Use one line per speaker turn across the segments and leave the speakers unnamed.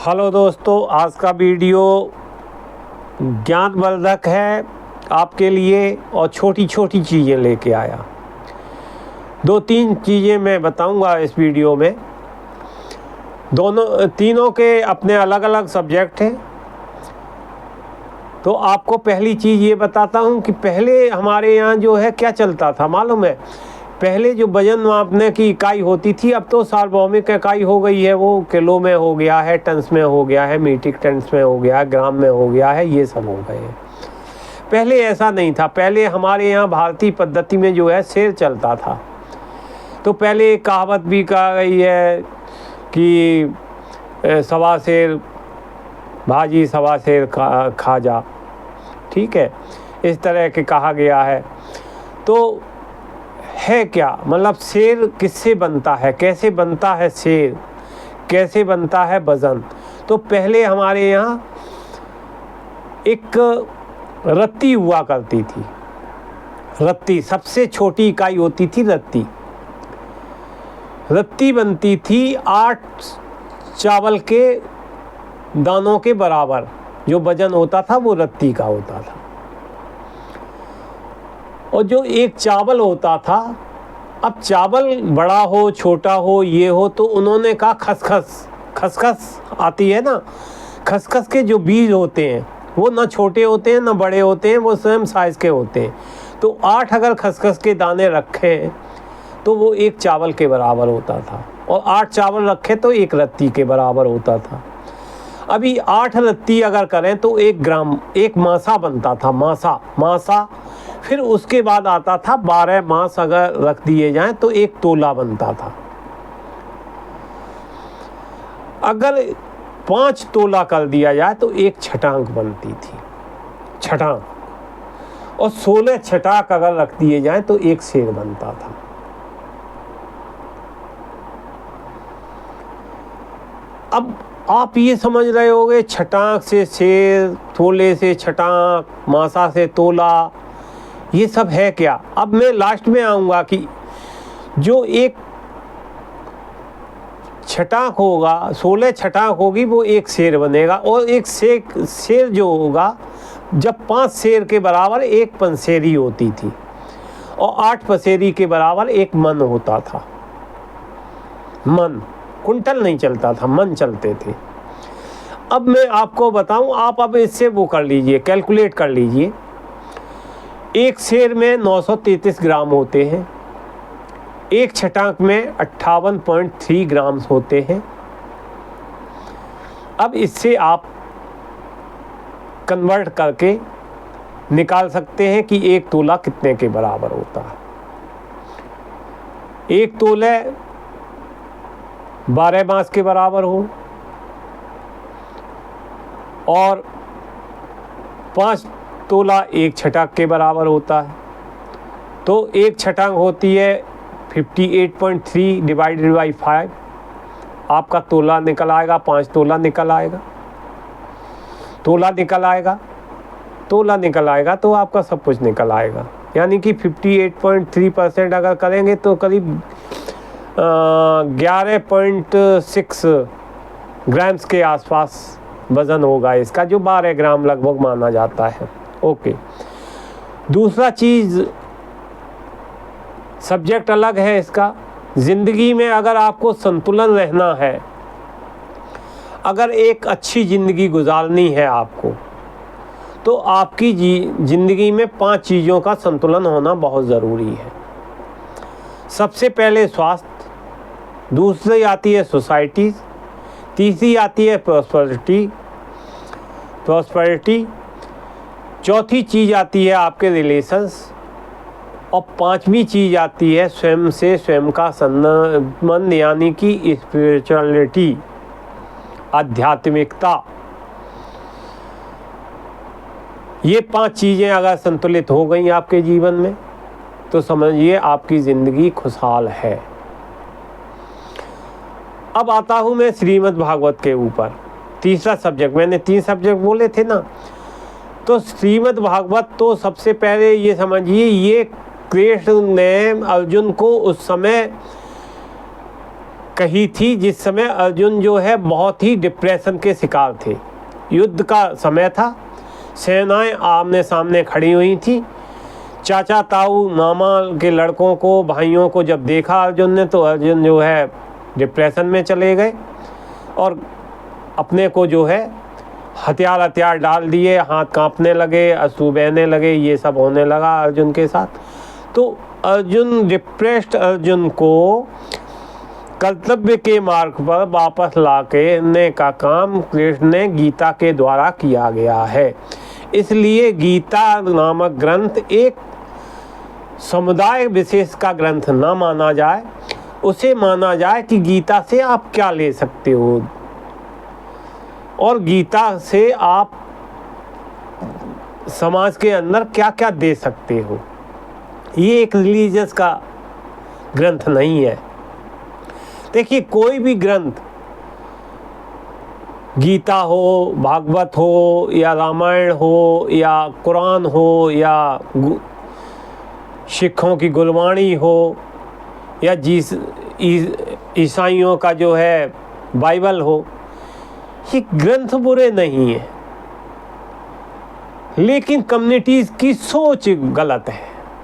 Hello दोस्तों, आज का वीडियो ज्ञानवर्धक है आपके लिए और छोटी छोटी चीज़ें लेके आया। दो तीन चीज़ें मैं बताऊंगा इस वीडियो में। तीनों के अपने अलग अलग सब्जेक्ट हैं। तो आपको पहली चीज़ ये बताता हूँ कि पहले हमारे यहाँ जो है क्या चलता था मालूम है। पहले जो वजन मापने की इकाई होती थी, अब तो सार्वभौमिक इकाई हो गई है, वो किलो में हो गया है, टन्स में हो गया है, मीट्रिक टन्स में हो गया है, ग्राम में हो गया है, ये सब हो गए हैं। पहले ऐसा नहीं था। पहले हमारे यहाँ भारतीय पद्धति में जो है सेर चलता था। तो पहले एक कहावत भी कहा गई है कि सवा सेर भाजी सवा सेर खा जा, ठीक है, इस तरह के कहा गया है। तो है क्या मतलब सेर किससे बनता है, कैसे बनता है सेर, कैसे बनता है वजन। तो पहले हमारे यहाँ एक रत्ती हुआ करती थी। रत्ती सबसे छोटी इकाई होती थी। रत्ती बनती थी 8 चावल के दानों के बराबर। जो वजन होता था वो रत्ती का होता था। और जो एक चावल होता था, अब चावल बड़ा हो छोटा हो ये हो, तो उन्होंने कहा खसखस आती है ना, खसखस के जो बीज होते हैं वो ना छोटे होते हैं ना बड़े होते हैं, वो सेम साइज़ के होते हैं। तो 8 अगर खसखस के दाने रखे तो वो एक चावल के बराबर होता था, और 8 चावल रखे तो एक रत्ती के बराबर होता था। अभी 8 रत्ती अगर करें तो 1 ग्राम, 1 मासा बनता था। मासा फिर उसके बाद आता था 12 मास अगर रख दिए जाएं तो 1 तोला बनता था। अगर 5 तोला कर दिया जाए तो 1 छटांक बनती थी, छटांक। और 16 छटाक अगर रख दिए जाएं तो 1 सेर बनता था। अब आप ये समझ रहे होंगे छटाक से सेर, तोले से छटाक, मासा से तोला, ये सब है क्या। अब मैं लास्ट में आऊँगा कि जो एक छटाक होगा, 16 छटाक होगी, वो 1 सेर बनेगा। और एक सेर जो होगा, जब 5 सेर के बराबर 1 पंसेरी होती थी, और 8 पसेरी के बराबर 1 मन होता था। मन, कुंटल नहीं चलता था, मन चलते थे। अब मैं आपको बताऊं, आप अब इससे वो कर लीजिए, कैलकुलेट कर लीजिए। 1 सेर में 933 ग्राम होते हैं, 1 छटाक में 58.3 ग्राम होते हैं। अब इससे आप कन्वर्ट करके निकाल सकते हैं कि 1 तोला कितने के बराबर होता है। 1 तोले 12 मास के बराबर हो, और 5 तोला 1 छटाक के बराबर होता है। तो 1 छटाक होती है 58.3 डिवाइडेड बाई 5, आपका तोला निकल आएगा, 5 तोला निकल आएगा। तोला निकल आएगा तो आपका सब कुछ निकल आएगा। यानी कि 58.3% अगर करेंगे तो करीब 11.6 ग्राम्स के आसपास वज़न होगा इसका, जो 12 ग्राम लगभग माना जाता है। ओके, दूसरा चीज़, सब्जेक्ट अलग है इसका। ज़िंदगी में अगर आपको संतुलन रहना है, अगर एक अच्छी ज़िंदगी गुजारनी है आपको, तो आपकी ज़िंदगी में 5 चीज़ों का संतुलन होना बहुत ज़रूरी है। सबसे पहले स्वास्थ्य, दूसरी आती है सोसाइटी, तीसरी आती है प्रॉस्पेरिटी, चौथी चीज़ आती है आपके रिलेशंस, और 5वीं चीज़ आती है स्वयं से स्वयं का संबंध, यानी कि स्पिरिचुअलिटी, आध्यात्मिकता। ये 5 चीज़ें अगर संतुलित हो गई आपके जीवन में तो समझिए आपकी ज़िंदगी खुशहाल है। अब आता हूँ मैं श्रीमद् भागवत के ऊपर, तीसरा सब्जेक्ट। मैंने 3 सब्जेक्ट बोले थे ना। तो श्रीमद् भागवत, तो सबसे पहले ये समझिए, ये कृष्ण ने अर्जुन को उस समय कही थी जिस समय अर्जुन जो है बहुत ही डिप्रेशन के शिकार थे। युद्ध का समय था, सेनाएं आमने सामने खड़ी हुई थी। चाचा ताऊ मामा के लड़कों को, भाइयों को जब देखा अर्जुन ने, तो अर्जुन जो है डिप्रेशन में चले गए और अपने को जो है हथियार डाल दिए, हाथ कांपने लगे, आंसू बहने लगे, ये सब होने लगा अर्जुन के साथ। तो अर्जुन, डिप्रेस्ड अर्जुन को कर्तव्य के मार्ग पर वापस लाने का काम कृष्ण ने गीता के द्वारा किया गया है। इसलिए गीता नामक ग्रंथ एक समुदाय विशेष का ग्रंथ ना माना जाए, उसे माना जाए कि गीता से आप क्या ले सकते हो और गीता से आप समाज के अंदर क्या क्या दे सकते हो। ये एक रिलीजियस का ग्रंथ नहीं है। देखिए, कोई भी ग्रंथ, गीता हो, भागवत हो या रामायण हो या कुरान हो या सिखों की गुरबाणी हो या ईसाइयों का जो है बाइबल हो, ये ग्रंथ बुरे नहीं है, लेकिन कम्युनिटीज़ की सोच गलत है,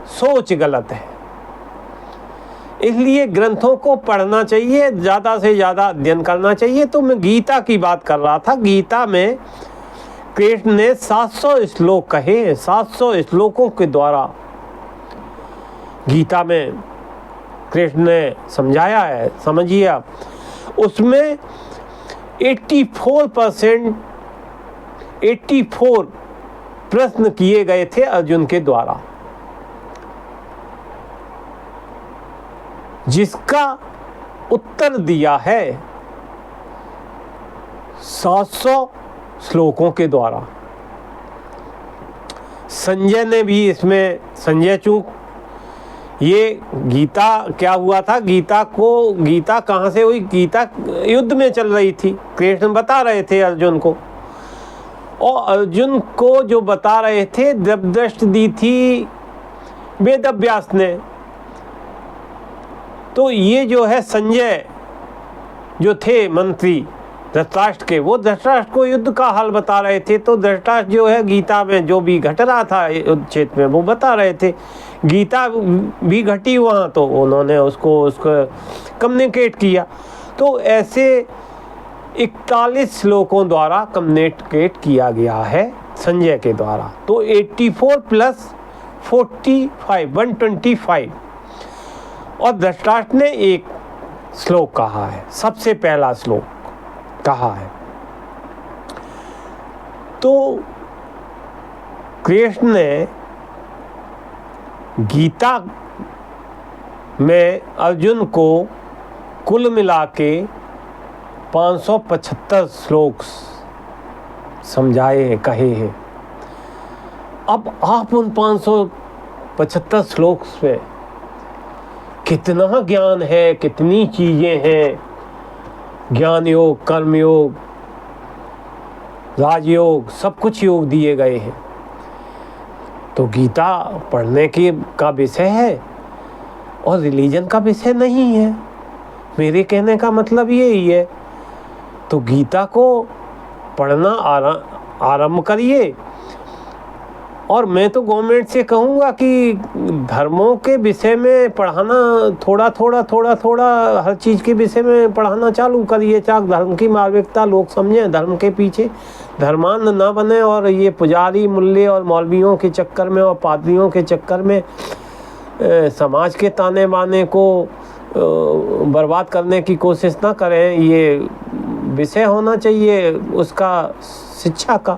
सोच गलत है। इसलिए ग्रंथों को पढ़ना चाहिए, ज़्यादा से ज़्यादा अध्ययन करना चाहिए। तो मैं गीता की बात कर रहा था। गीता में कृष्ण ने 700 श्लोक कहे, 700 श्लोकों के द्वारा गीता में कृष्ण ने समझाया है। समझिए आप, उसमें 84% 84 प्रश्न किए गए थे अर्जुन के द्वारा, जिसका उत्तर दिया है 700 श्लोकों के द्वारा। संजय ने भी इसमें, संजय चूक, ये गीता क्या हुआ था, गीता कहाँ से हुई? गीता युद्ध में चल रही थी, कृष्ण बता रहे थे अर्जुन को, और अर्जुन को जो बता रहे थे दिव्यदृष्टि दी थी वेदव्यास ने। तो ये जो है संजय जो थे मंत्री धृतराष्ट्र के, वो धृतराष्ट्र को युद्ध का हाल बता रहे थे। तो धृतराष्ट्र जो है गीता में जो भी घट रहा था युद्ध क्षेत्र में वो बता रहे थे। गीता भी घटी वहाँ, तो उन्होंने उसको कम्युनिकेट किया। तो ऐसे 41 श्लोकों द्वारा कम्युनिकेट किया गया है संजय के द्वारा। तो 84 + 45 125, और धृतराष्ट्र ने एक श्लोक कहा है, सबसे पहला श्लोक कहा है। तो कृष्ण ने गीता में अर्जुन को कुल मिला के 575 श्लोक समझाए हैं, कहे हैं। अब आप उन 575 श्लोक में कितना ज्ञान है, कितनी चीज़ें हैं, ज्ञान योग, कर्म योग, राजयोग, सब कुछ योग दिए गए हैं। तो गीता पढ़ने का विषय है और रिलीजन का विषय नहीं है। मेरे कहने का मतलब यही है। तो गीता को पढ़ना आरंभ करिए। और मैं तो गवर्नमेंट से कहूँगा कि धर्मों के विषय में पढ़ाना, थोड़ा थोड़ा हर चीज़ के विषय में पढ़ाना चालू करिए, ताकि धर्म की मार्मिकता लोग समझें, धर्म के पीछे धर्मांध ना बने और ये पुजारी मुल्ले और मौलवियों के चक्कर में और पादरियों के चक्कर में समाज के ताने बाने को बर्बाद करने की कोशिश ना करें। ये विषय होना चाहिए उसका, शिक्षा का।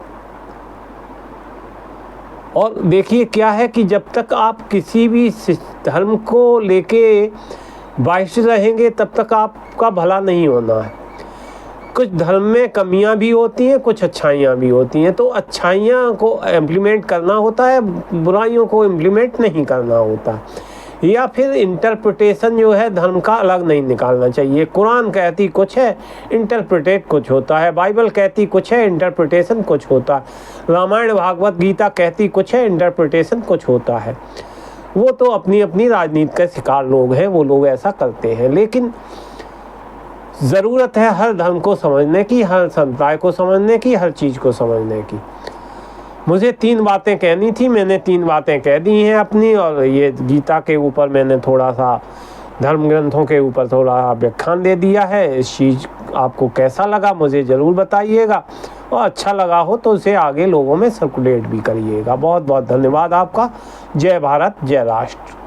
और देखिए क्या है कि जब तक आप किसी भी धर्म को लेके बाइस्ड रहेंगे तब तक आपका भला नहीं होना है। कुछ धर्म में कमियां भी होती हैं, कुछ अच्छाइयां भी होती हैं। तो अच्छाइयां को इम्प्लीमेंट करना होता है, बुराइयों को इम्प्लीमेंट नहीं करना होता। या फिर इंटरप्रिटेशन जो है धर्म का अलग नहीं निकालना चाहिए। कुरान कहती कुछ है, इंटरप्रिटेट कुछ होता है। बाइबल कहती कुछ है, इंटरप्रिटेशन कुछ होता है। रामायण भागवत गीता कहती कुछ है, इंटरप्रिटेशन कुछ होता है। वो तो अपनी अपनी राजनीति के शिकार लोग हैं, वो लोग ऐसा करते हैं। लेकिन ज़रूरत है हर धर्म को समझने की, हर संप्रदाय को समझने की, हर चीज़ को समझने की। मुझे 3 बातें कहनी थी, मैंने 3 बातें कह दी हैं अपनी, और ये गीता के ऊपर मैंने थोड़ा सा, धर्म ग्रंथों के ऊपर थोड़ा व्याख्यान दे दिया है। इस चीज़ आपको कैसा लगा मुझे ज़रूर बताइएगा, और अच्छा लगा हो तो उसे आगे लोगों में सर्कुलेट भी करिएगा। बहुत बहुत धन्यवाद आपका। जय भारत, जय राष्ट्र।